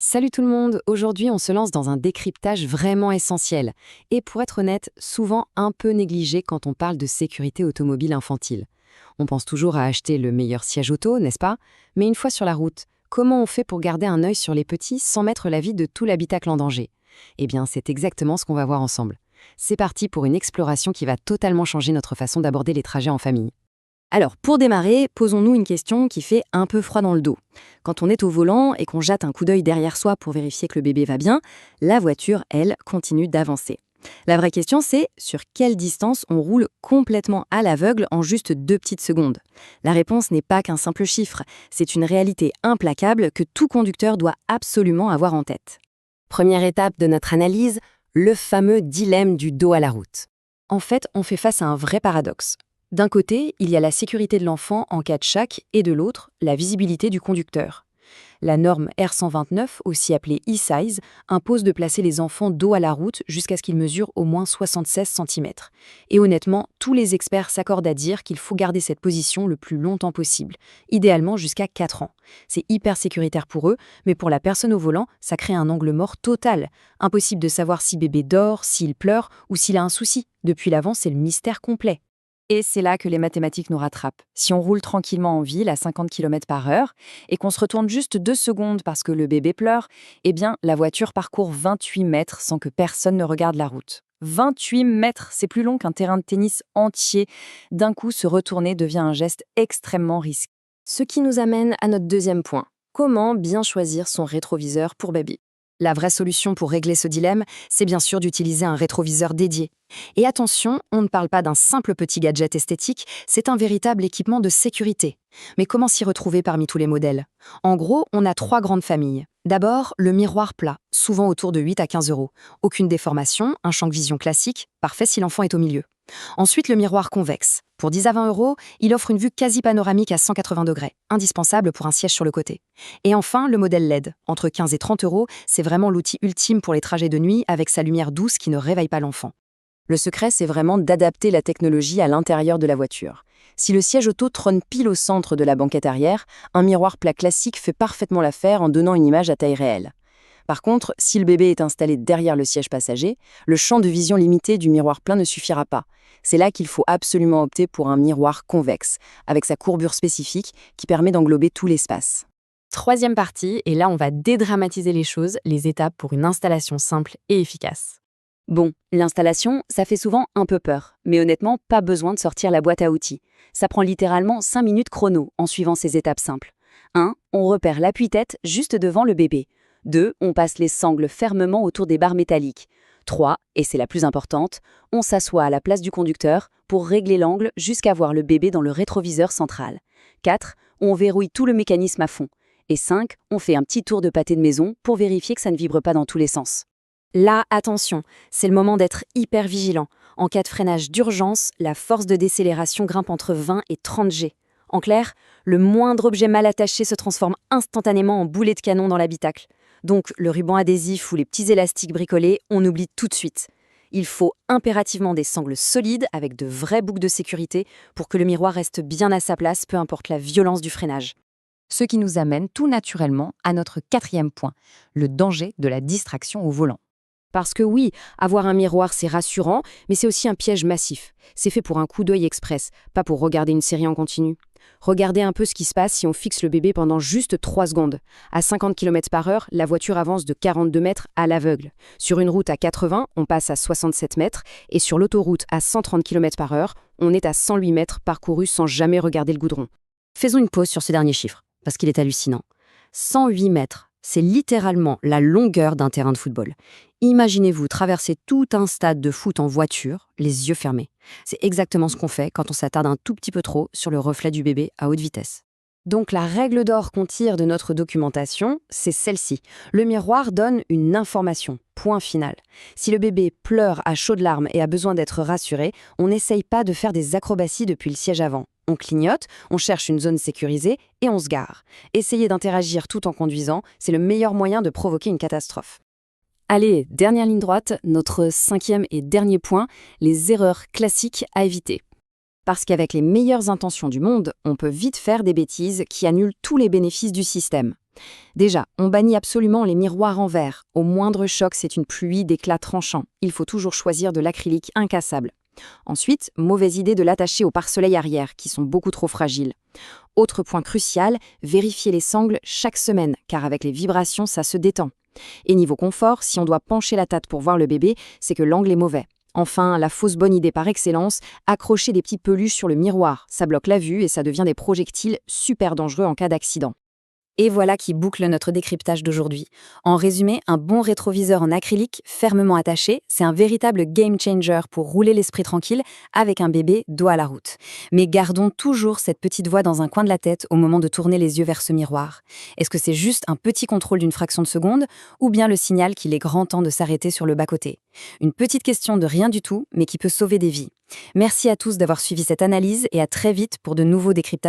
Salut tout le monde, aujourd'hui on se lance dans un décryptage vraiment essentiel et pour être honnête, souvent un peu négligé quand on parle de sécurité automobile infantile. On pense toujours à acheter le meilleur siège auto, n'est-ce pas? Mais une fois sur la route, comment on fait pour garder un œil sur les petits sans mettre la vie de tout l'habitacle en danger? Eh bien c'est exactement ce qu'on va voir ensemble. C'est parti pour une exploration qui va totalement changer notre façon d'aborder les trajets en famille. Alors, pour démarrer, posons-nous une question qui fait un peu froid dans le dos. Quand on est au volant et qu'on jette un coup d'œil derrière soi pour vérifier que le bébé va bien, la voiture, elle, continue d'avancer. La vraie question, c'est sur quelle distance on roule complètement à l'aveugle en juste 2 petites secondes. La réponse n'est pas qu'un simple chiffre, c'est une réalité implacable que tout conducteur doit absolument avoir en tête. Première étape de notre analyse, le fameux dilemme du dos à la route. En fait, on fait face à un vrai paradoxe. D'un côté, il y a la sécurité de l'enfant en cas de choc et de l'autre, la visibilité du conducteur. La norme R129, aussi appelée e-size, impose de placer les enfants dos à la route jusqu'à ce qu'ils mesurent au moins 76 cm. Et honnêtement, tous les experts s'accordent à dire qu'il faut garder cette position le plus longtemps possible, idéalement jusqu'à 4 ans. C'est hyper sécuritaire pour eux, mais pour la personne au volant, ça crée un angle mort total. Impossible de savoir si bébé dort, s'il pleure ou s'il a un souci. Depuis l'avant, c'est le mystère complet. Et c'est là que les mathématiques nous rattrapent. Si on roule tranquillement en ville à 50 km/h et qu'on se retourne juste 2 secondes parce que le bébé pleure, eh bien, la voiture parcourt 28 mètres sans que personne ne regarde la route. 28 mètres, c'est plus long qu'un terrain de tennis entier. D'un coup, se retourner devient un geste extrêmement risqué. Ce qui nous amène à notre deuxième point. Comment bien choisir son rétroviseur pour baby? La vraie solution pour régler ce dilemme, c'est bien sûr d'utiliser un rétroviseur dédié. Et attention, on ne parle pas d'un simple petit gadget esthétique, c'est un véritable équipement de sécurité. Mais comment s'y retrouver parmi tous les modèles? En gros, on a 3 grandes familles. D'abord, le miroir plat, souvent autour de 8 à 15 euros. Aucune déformation, un champ de vision classique, parfait si l'enfant est au milieu. Ensuite, le miroir convexe. Pour 10 à 20 euros, il offre une vue quasi panoramique à 180 degrés, indispensable pour un siège sur le côté. Et enfin, le modèle LED. Entre 15 et 30 euros, c'est vraiment l'outil ultime pour les trajets de nuit avec sa lumière douce qui ne réveille pas l'enfant. Le secret, c'est vraiment d'adapter la technologie à l'intérieur de la voiture. Si le siège auto trône pile au centre de la banquette arrière, un miroir plat classique fait parfaitement l'affaire en donnant une image à taille réelle. Par contre, si le bébé est installé derrière le siège passager, le champ de vision limité du miroir plein ne suffira pas. C'est là qu'il faut absolument opter pour un miroir convexe, avec sa courbure spécifique qui permet d'englober tout l'espace. Troisième partie, et là on va dédramatiser les choses, les étapes pour une installation simple et efficace. Bon, l'installation, ça fait souvent un peu peur, mais honnêtement, pas besoin de sortir la boîte à outils. Ça prend littéralement 5 minutes chrono en suivant ces étapes simples. 1. On repère l'appui-tête juste devant le bébé. 2. On passe les sangles fermement autour des barres métalliques. 3. Et c'est la plus importante, on s'assoit à la place du conducteur pour régler l'angle jusqu'à voir le bébé dans le rétroviseur central. 4. On verrouille tout le mécanisme à fond. Et 5. On fait un petit tour de pâté de maison pour vérifier que ça ne vibre pas dans tous les sens. Là, attention, c'est le moment d'être hyper vigilant. En cas de freinage d'urgence, la force de décélération grimpe entre 20 et 30 G. En clair, le moindre objet mal attaché se transforme instantanément en boulet de canon dans l'habitacle. Donc, le ruban adhésif ou les petits élastiques bricolés, on oublie tout de suite. Il faut impérativement des sangles solides avec de vraies boucles de sécurité pour que le miroir reste bien à sa place, peu importe la violence du freinage. Ce qui nous amène tout naturellement à notre quatrième point, le danger de la distraction au volant. Parce que oui, avoir un miroir, c'est rassurant, mais c'est aussi un piège massif. C'est fait pour un coup d'œil express, pas pour regarder une série en continu. Regardez un peu ce qui se passe si on fixe le bébé pendant juste 3 secondes. À 50 km/h, la voiture avance de 42 mètres à l'aveugle. Sur une route à 80, on passe à 67 mètres, et sur l'autoroute à 130 km/h, on est à 108 mètres parcourus sans jamais regarder le goudron. Faisons une pause sur ce dernier chiffre, parce qu'il est hallucinant. 108 mètres, c'est littéralement la longueur d'un terrain de football. Imaginez-vous traverser tout un stade de foot en voiture, les yeux fermés. C'est exactement ce qu'on fait quand on s'attarde un tout petit peu trop sur le reflet du bébé à haute vitesse. Donc la règle d'or qu'on tire de notre documentation, c'est celle-ci. Le miroir donne une information, point final. Si le bébé pleure à chaudes larmes et a besoin d'être rassuré, on n'essaye pas de faire des acrobaties depuis le siège avant. On clignote, on cherche une zone sécurisée et on se gare. Essayer d'interagir tout en conduisant, c'est le meilleur moyen de provoquer une catastrophe. Allez, dernière ligne droite, notre 5e et dernier point, les erreurs classiques à éviter. Parce qu'avec les meilleures intentions du monde, on peut vite faire des bêtises qui annulent tous les bénéfices du système. Déjà, on bannit absolument les miroirs en verre. Au moindre choc, c'est une pluie d'éclats tranchants. Il faut toujours choisir de l'acrylique incassable. Ensuite, mauvaise idée de l'attacher aux pare-soleil arrière, qui sont beaucoup trop fragiles. Autre point crucial, vérifier les sangles chaque semaine, car avec les vibrations, ça se détend. Et niveau confort, si on doit pencher la tête pour voir le bébé, c'est que l'angle est mauvais. Enfin, la fausse bonne idée par excellence, accrocher des petits peluches sur le miroir. Ça bloque la vue et ça devient des projectiles super dangereux en cas d'accident. Et voilà qui boucle notre décryptage d'aujourd'hui. En résumé, un bon rétroviseur en acrylique fermement attaché, c'est un véritable game changer pour rouler l'esprit tranquille avec un bébé dos à la route. Mais gardons toujours cette petite voix dans un coin de la tête au moment de tourner les yeux vers ce miroir. Est-ce que c'est juste un petit contrôle d'une fraction de seconde ou bien le signal qu'il est grand temps de s'arrêter sur le bas-côté? Une petite question de rien du tout, mais qui peut sauver des vies. Merci à tous d'avoir suivi cette analyse et à très vite pour de nouveaux décryptages.